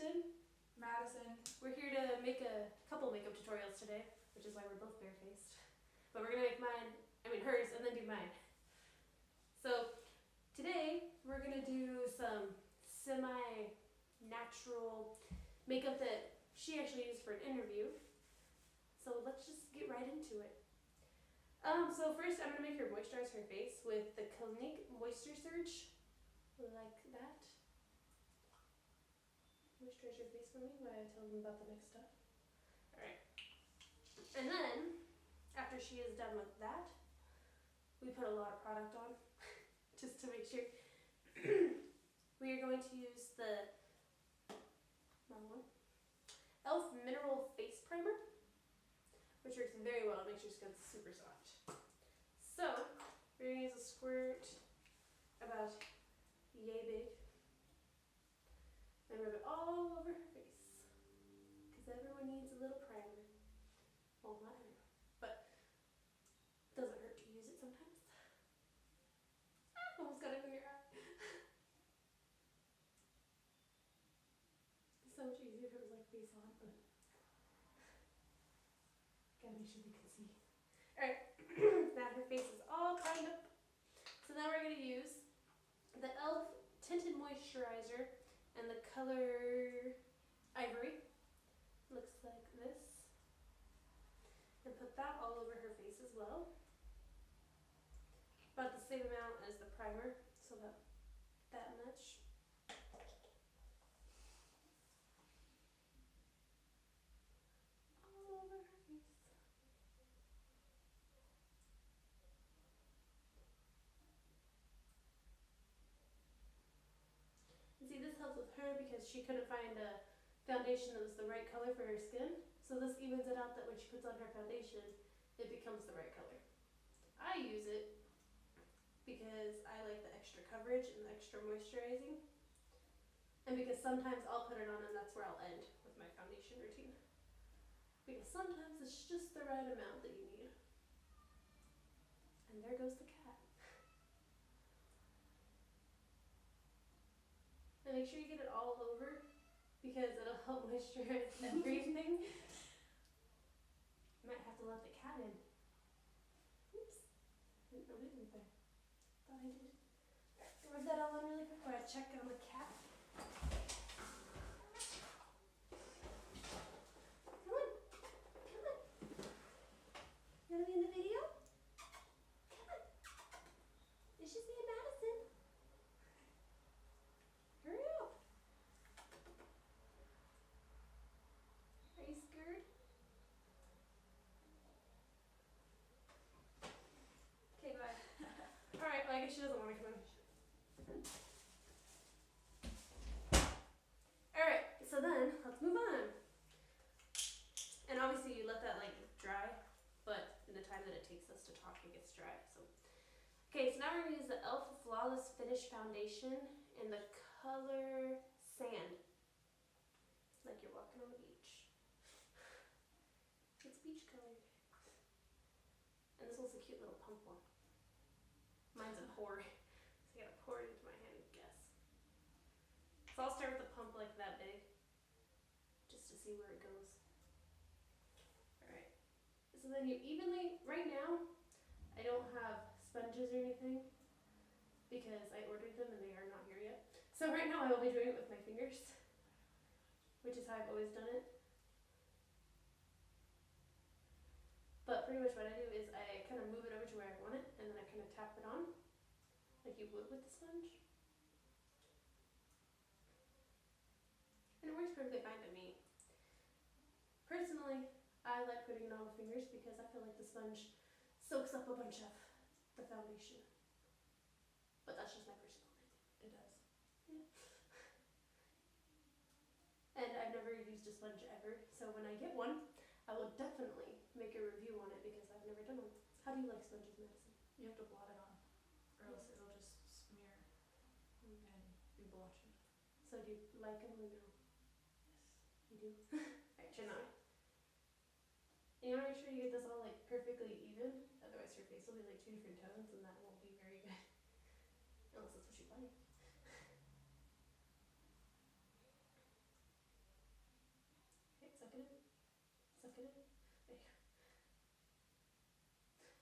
Kristen. Madison. We're here to make a couple makeup tutorials today, which is why we're both barefaced. But we're gonna make hers, and then do mine. So today we're gonna do some semi-natural makeup that she actually used for an interview. So let's just get right into it. So first I'm gonna make her moisturize her face with the Clinique Moisture Surge, like that. Moisturize your face for me while I tell them about the next step. Alright. And then, after she is done with that, we put a lot of product on, just to make sure. We are going to use the e.l.f. Mineral Face Primer, which works very well. It makes your skin super soft. So, we're going to use a squirt about yay big and rub it all over her face, because everyone needs a little primer. Well, not everyone, but it doesn't hurt to use it sometimes. Almost got it in your eye. It'd be so much easier if it was like face on, but gotta make sure they can see. Alright, now her face is all primed up. So now we're going to use the e.l.f. Tinted Moisturizer and the color Ivory. Looks like this. And put that all over her face as well. About the same amount as the primer, so that much. All over her face. And see, this helps with her because she couldn't find a foundation that was the right color for her skin. So this evens it out that when she puts on her foundation, it becomes the right color. I use it because I like the extra coverage and the extra moisturizing. And because sometimes I'll put it on and that's where I'll end with my foundation routine. Because sometimes it's just the right amount that you need. And there goes the cat. And make sure you get it all over because it'll help moisturize everything. Might have to let the cat in. Oops. Didn't know it was there. Thought I did. Rub that all in really quick while I check on the cat. Come on. Come on. You want to be in the video? Come on. Is she saying Madison? Hurry up. Are you scared? Okay, bye. Alright, well, I guess she doesn't want to come in. Alright, so then, let's move on. And obviously you let that dry, but in the time that it takes us to talk, it gets dry. So, okay, so now we're going to use the e.l.f. Flawless Finish Foundation in the color Sand. Like you're walking on the beach. It's beach colored. And this one's a cute little pump one. Mine's a pour. So I gotta pour it into my hand, I guess. So I'll start with the pump like that big, just to see where it goes. Alright. So then you evenly, right now, I don't have sponges or anything because I ordered them and they are not here yet. So right now I will be doing it with my fingers, which is how I've always done it. But pretty much what I do is I kind of move it over to where I want it and then I kind of tap it on like you would with the sponge. And it works perfectly fine to me. Personally, I like putting it on with fingers because I feel like the sponge soaks up a bunch of the foundation. But that's just my personal opinion. It does. Yeah. And I've never used a sponge ever, so when I get one, I will definitely make a review on it because I've never done one. How do you like sponges, Madison? You have to blot it on, or else it'll just smear and be blotchy. So do you like them or no? Yes. You do? Alright, chin on. And you want to make sure you get this all perfectly even, otherwise your face will be two different tones and that won't be very good. Unless that's what you like. suck it in. There you go.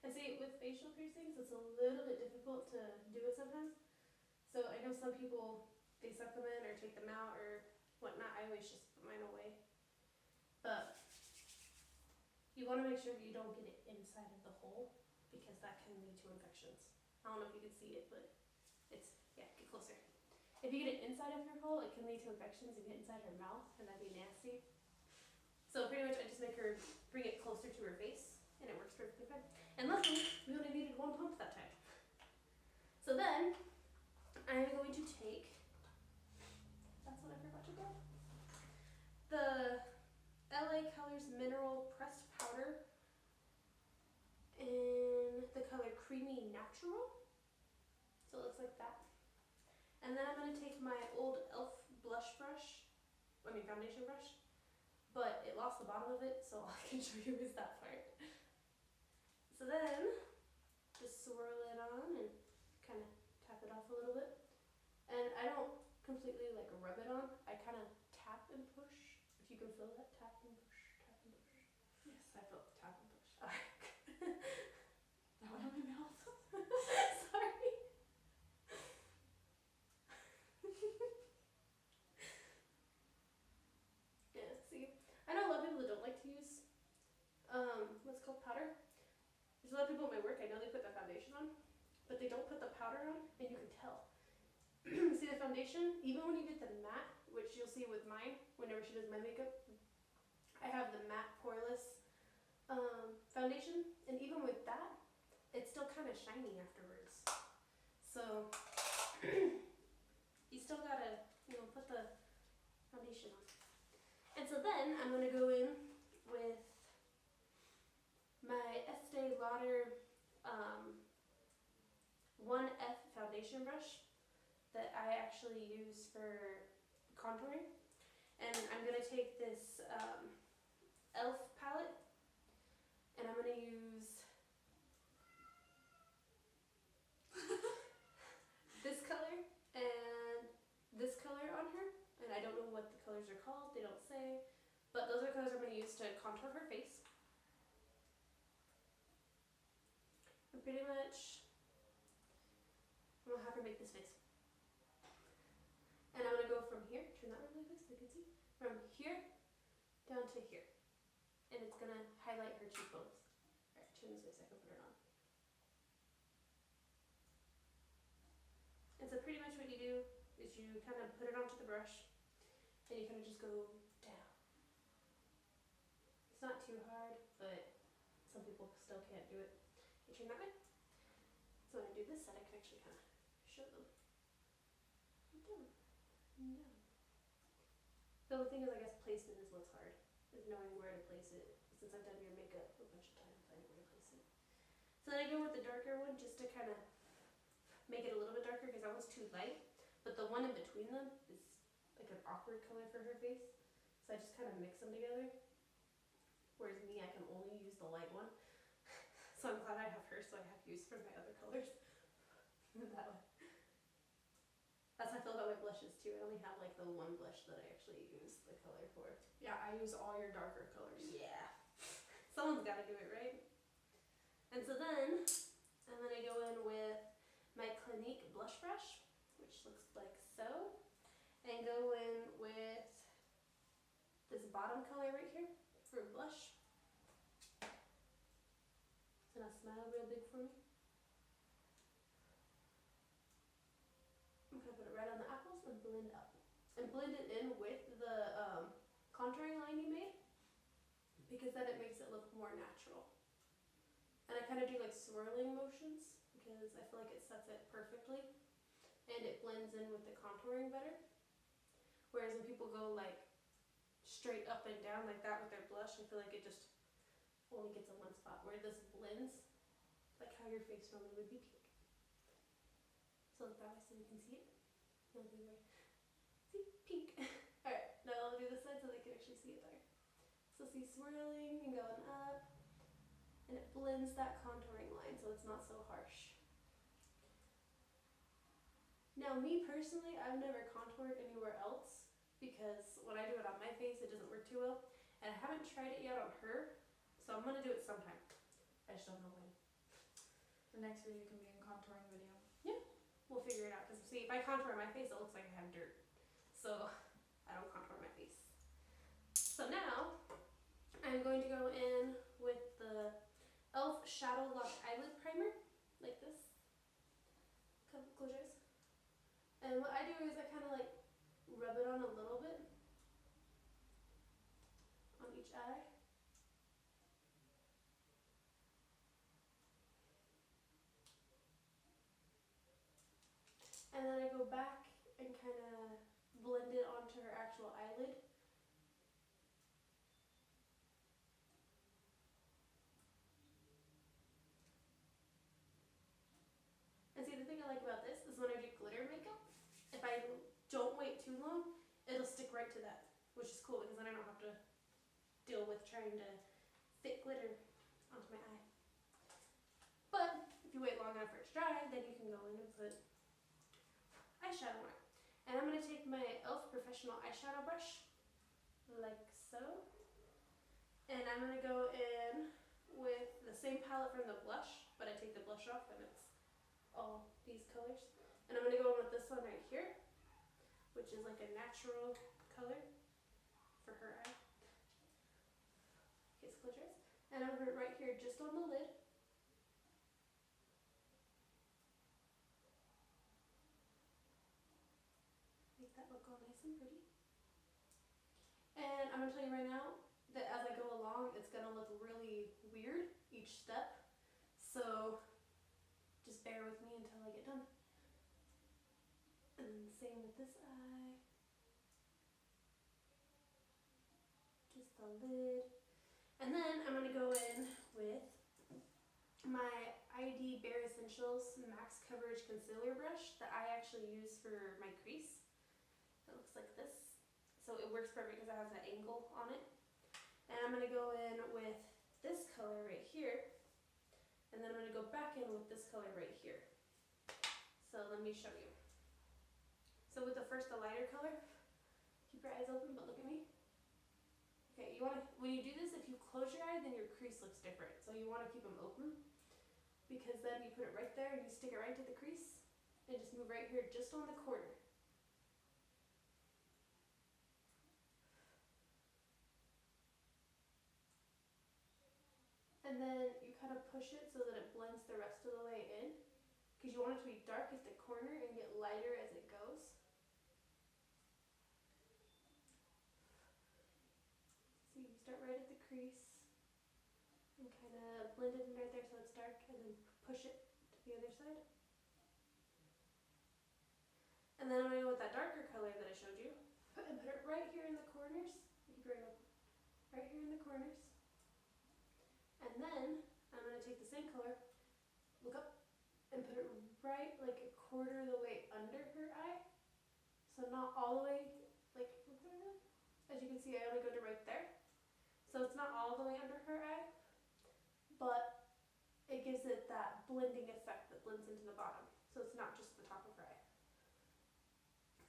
And see, with facial piercings, it's a little bit difficult to do it sometimes. So I know some people, they suck them in or take them out or whatnot. I always just put mine away. But you want to make sure you don't get it inside of the hole because that can lead to infections. I don't know if you can see it, but it's, yeah, get closer. If you get it inside of your hole, it can lead to infections. If you get inside her mouth, and that'd be nasty. So pretty much I just make her bring it closer to her face, and it works perfectly fine. And luckily, we only needed one pump that time. So then, I'm going to take, that's what I forgot to grab, the LA Colors Mineral Pressed Powder in the color Creamy Natural. So it looks like that. And then I'm going to take my old e.l.f. foundation brush, but it lost the bottom of it, so all I can show you is that part. So then, just swirl it on and kind of tap it off a little bit. And I don't completely like rub it on, I kind of tap and push. If you can feel that, tap and push, tap and push. Yes, I felt the tap and push. That went on my mouth. Sorry. Yeah, see, I know a lot of people that don't like to use what's called powder. There's a lot of people at my work, I know they put the foundation on, but they don't put the powder on, and you can tell. See the foundation? Even when you get the matte, which you'll see with mine, whenever she does my makeup, I have the matte poreless foundation, and even with that, it's still kind of shiny afterwards. So, you still gotta, put the foundation on. And so then, I'm gonna go in with my Estee Lauder 1F foundation brush that I actually use for contouring. And I'm going to take this e.l.f. palette, and I'm going to use this color and this color on her. And I don't know what the colors are called, they don't say, but those are the colors I'm going to use to contour her face. And pretty much, I'm going to have her make this face. And I'm going to go from here, turn that way like this so you can see, from here down to here. And it's going to highlight her cheekbones. Alright, turn this way so I can put it on. And so pretty much what you do is you kind of put it onto the brush, and you kind of just go down. It's not too hard, but some people still can't do it. You turn that way. So when I do this side, I can actually kind of show them. Down. No. The only thing is, I guess, placement is what's hard, is knowing where to place it. Since I've done your makeup a bunch of times, I know where to place it. So then I go with the darker one just to kind of make it a little bit darker because that one's too light. But the one in between them is like an awkward color for her face. So I just kind of mix them together. Whereas me, I can only use the light one. So I'm glad I have her, so I have use for my other colors. That way. That's how I feel about my blushes too. I only have like the one blush that I actually use the color for. Yeah, I use all your darker colors. Yeah. Someone's got to do it, right? And so then, I'm going to go in with my Clinique blush brush, which looks like so. And go in with this bottom color right here for blush. So now smile real big for me. I'm going to put it right on the apples and blend up. And blend it in with the contouring line you made, because then it makes it look more natural. And I kind of do like swirling motions because I feel like it sets it perfectly and it blends in with the contouring better. Whereas when people go like straight up and down like that with their blush, I feel like it just only gets in one spot, where this blends like how your face normally would be pink. So look that way so you can see it. No, the other way. See? Pink. Alright, now I'll do this side so they can actually see it better. So see, swirling and going up, and it blends that contouring line so it's not so harsh. Now me personally, I've never contoured anywhere else because when I do it on my face it doesn't work too well, And I haven't tried it yet on her, so I'm gonna do it sometime. I just don't know when. The next video can be a contouring video. We'll figure it out. Cause see, if I contour my face, it looks like I have dirt. So I don't contour my face. So now I'm going to go in with the e.l.f. Shadow Lock Eyelid Primer, like this. Close your eyes. And what I do is I kind of like rub it on a little bit on each eye. And then I go back and kind of blend it onto her actual eyelid. And see, the thing I like about this is when I do glitter makeup, if I don't wait too long, it'll stick right to that, which is cool because then I don't have to deal with trying to fit glitter onto my eye. But if you wait long enough for it to dry, then you can go in and put eyeshadow on it. And I'm going to take my e.l.f. Professional Eyeshadow Brush, like so. And I'm going to go in with the same palette from the blush, but I take the blush off and it's all these colors. And I'm going to go in with this one right here, which is like a natural color for her eye. Okay, so close your eyes. And I'm going to put it right here just on the lid. Make that look all nice and pretty. And I'm going to tell you right now that as I go along, it's going to look really weird each step. So just bear with me until I get done. And then same with this eye. Just the lid. And then I'm going to go in with my ID Bare Essentials Max Coverage Concealer Brush that I actually use for my crease. It looks like this. So it works perfect because it has that angle on it. And I'm going to go in with this color right here. And then I'm going to go back in with this color right here. So let me show you. So with the lighter color, keep your eyes open but look at me. Okay, you want to, when you do this, if you close your eye, then your crease looks different. So you want to keep them open because then you put it right there and you stick it right to the crease and just move right here just on the corner. And then you kind of push it so that it blends the rest of the way in because you want it to be dark at the corner and get lighter as it goes. So you start right at the crease and kind of blend it in right there so it's dark and then push it to the other side. And then I'm going to go with that darker color that I showed you and put it right here in the corners. Keep your eye open. Right here in the corners. And then I'm going to take the same color, look up, and put it right like a quarter of the way under her eye. So not all the way, like, as you can see, I only go to right there. So it's not all the way under her eye, but it gives it that blending effect that blends into the bottom. So it's not just the top of her eye.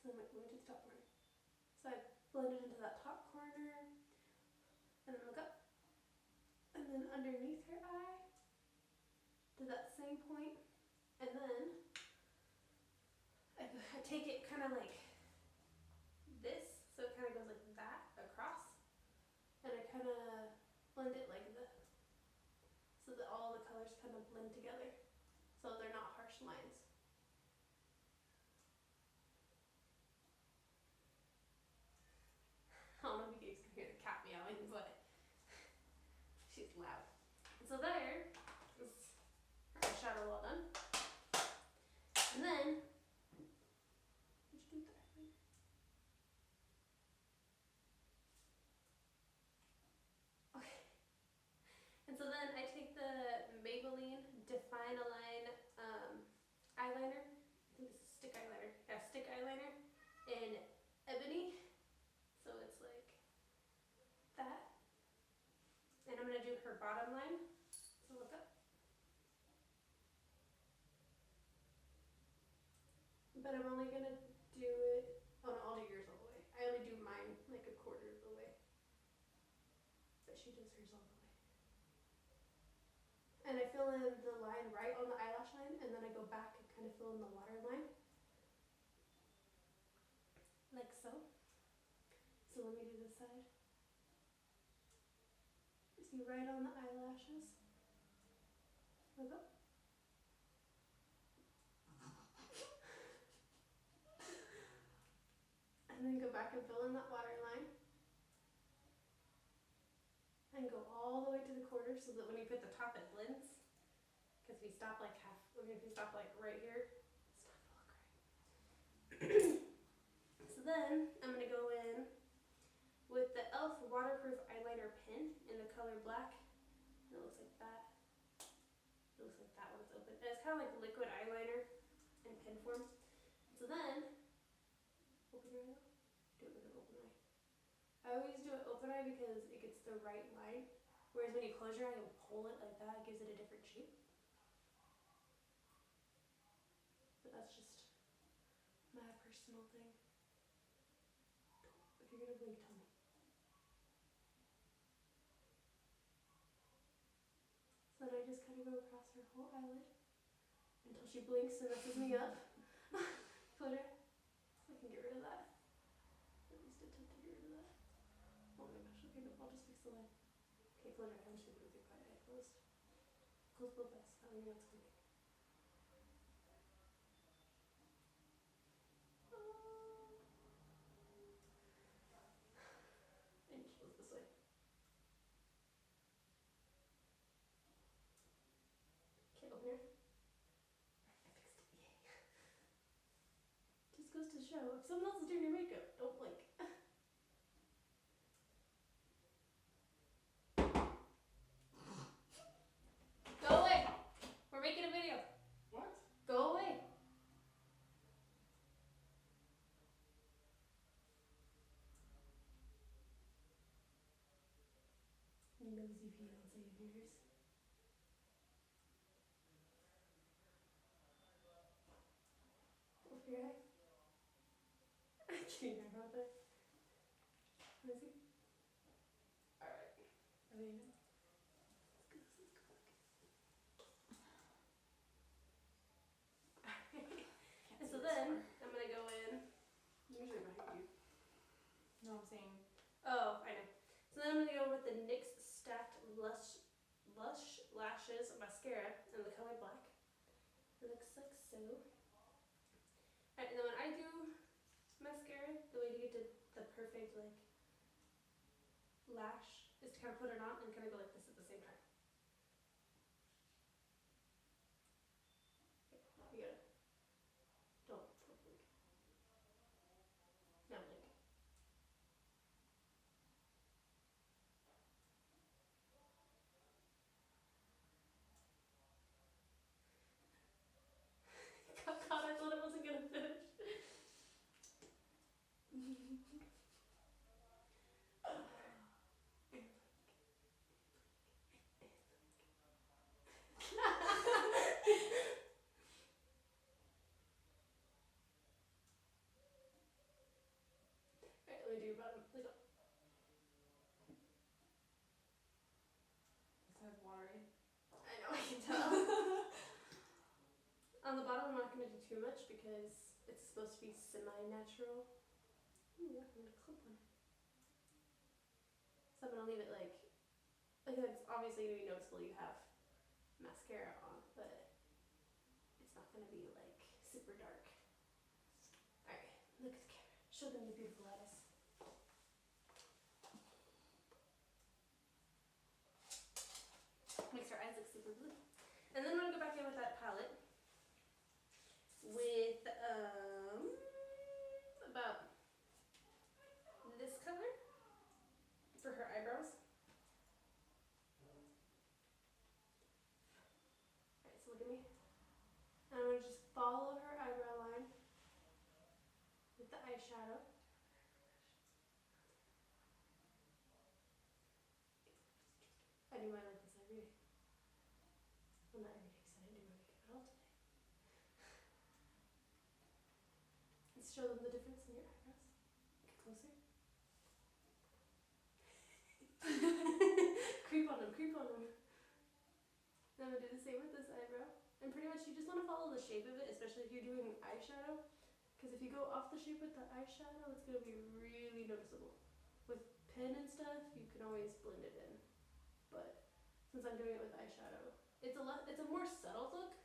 So I'm going to move to the top corner. So I blend it into that top corner, and then look up. And then underneath her eye to that same point, and then I take it kind of like this, so it kind of goes like that across, and I kind of blend it like this, so that all the colors kind of blend together, so they're not harsh lines. I don't know if you guys can hear the cat meowing, but she's loud. And so there is her eyeshadow all done. And then, what'd you do with the eyeliner? Okay. And so then I take the Maybelline Define-A-Line eyeliner. I think this is stick eyeliner. Yeah, stick eyeliner in Ebony. So it's like that. And I'm going to do her bottom line. So look up. But I'm only going to do it, oh no, I'll do yours all the way. I only do mine like a quarter of the way. she does hers all the way. And I fill in the line right on the eyelash line, and then I go back and kind of fill in the water line. Like so. So let me do this side. See, right on the eyelashes. Look up. And then go back and fill in that water line. And go all the way to the corner so that when you put the top it blends. Because if you stop like if you stop like right here, it's not gonna look right. So then I'm gonna go in with the e.l.f. waterproof eyeliner pen in the color black. And it looks like that. It looks like that when it's open. And it's kind of like liquid eyeliner in pen form. So then, open your eye though. Do it with an open eye. I always do it open eye because it gets the right line. Whereas when you close your eye and pull it like that, it gives it a different shape. But that's just my personal thing. If you're gonna blink, tell me. So then I just kind of go across her whole eyelid until she blinks and messes me up. Put her. So I can get rid of that. At least attempt to get rid of that. Oh my gosh, okay, no, I'll just fix the line. Okay, close your eye. I'm just gonna put your quiet eye closed. Close both eyes. That way you know it's coming. And close this way. Okay, open your eye. I fixed it. Yay. Just goes to show, if someone else is doing your makeup, don't blink. Go away. We're making a video. What? Go away. You nosy fiance of yours. Open your eye. Can you hear about that? Let me see. Alright. Ready now? Let's go. And so then, I'm gonna go in. Usually behind you. No, I'm saying. Oh, I know. So then I'm gonna go with the NYX Stacked Lush Lashes Mascara in the color black. It looks like so. Alright, and then when I do mascara, the way to get to the perfect like lash is to kind of put it on and kind of go like this at the same time. Okay, you gotta. Don't blink. Now blink. God, I thought I wasn't gonna finish. Alright, let me do your bottom. Look up. It's kind of watery. I know, I can tell. On the bottom, I'm not gonna do too much because it's supposed to be semi-natural. Ooh, yeah, I'm gonna clip one. So I'm gonna leave it like it's obviously gonna be noticeable you have mascara on, but it's not gonna be like super dark. Alright, look at the camera. Show them the beautiful eyes. Makes her eyes look super blue. And then I'm gonna go back in with that palette with about this color for her eyebrows. Alright, so look at me. And I'm gonna just follow her eyebrow line with the eyeshadow. I do mine like this every day. Well, not every day because I didn't do my makeup at all today. Let's show them the difference in your eyebrows. Get closer. I'm gonna do the same with this eyebrow. And pretty much you just want to follow the shape of it, especially if you're doing eyeshadow. Because if you go off the shape with the eyeshadow, it's gonna be really noticeable. With pen and stuff, you can always blend it in. But since I'm doing it with eyeshadow, it's a more subtle look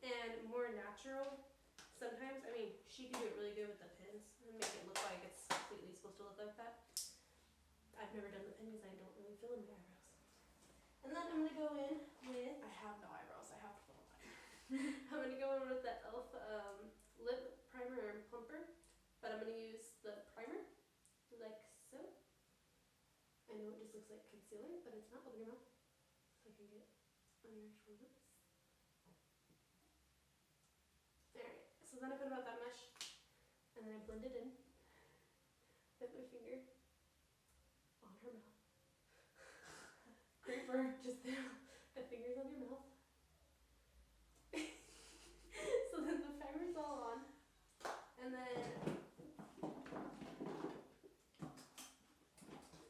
and more natural. Sometimes, I mean, she can do it really good with the pins and make it look like it's completely supposed to look like that. I've never done the pen because I don't really fill in my eyebrows. And then I'm gonna go in with I have no eyebrows. I have to fill mine. I'm gonna go in with the e.l.f. Lip Primer and Plumper, but I'm gonna use the primer like so. I know it just looks like concealer, but it's not. Open your mouth so I can get on your actual lips. Alright, so then I put about that much, and then I blend it in with my finger on her mouth. Creeper, just the fingers on your mouth. So then the primer's all on, and then I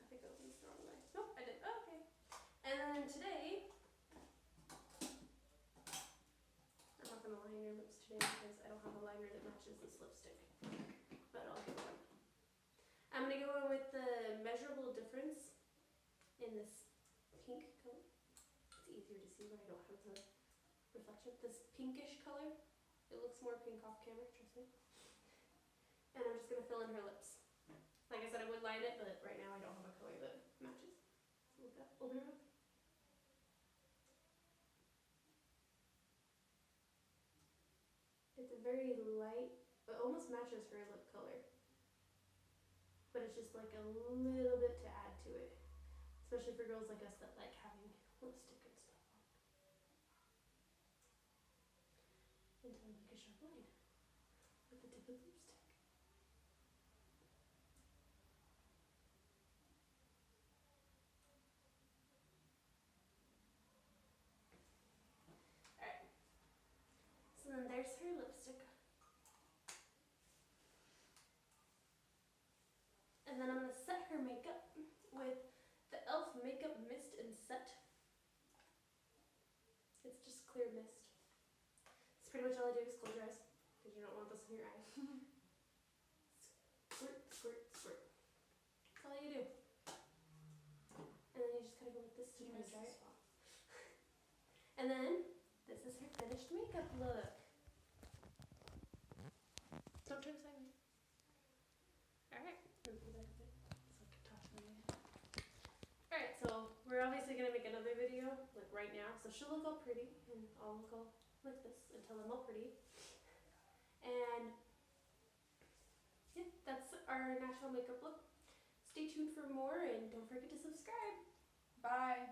think I opened this the wrong way. Nope, I did. Oh, okay. And then today, I'm not gonna line your lips today because I don't have a liner that matches this lipstick, but I'll get one. I'm gonna go in with the Measurable Difference in this pink color. It's easier to see when I don't have the reflection. This pinkish color. It looks more pink off camera, trust me. And I'm just gonna fill in her lips. Like I said, I would line it, but right now I don't have a color that matches. So look up, open her mouth. It's a very light, it almost matches her lip color. But it's just like a little bit to add to it. Especially for girls like us that like having lipstick and stuff on. Until I make a sharp line with the tip of the lipstick. Alright. So then there's her lipstick. And then I'm gonna set her makeup with the e.l.f. Makeup Mist and Set. It's just clear mist. It's pretty much all I do is close your eyes because you don't want this in your eyes. Squirt, squirt, squirt. That's all you do. And then you just kind of go like this to kind of dry it. And then this is her finished makeup look. Don't turn sideways. Alright. Alright, so we're obviously gonna make another video like right now. So she'll look all pretty and I'll look all like this until I'm all pretty. And yeah, that's our natural makeup look. Stay tuned for more and don't forget to subscribe. Bye.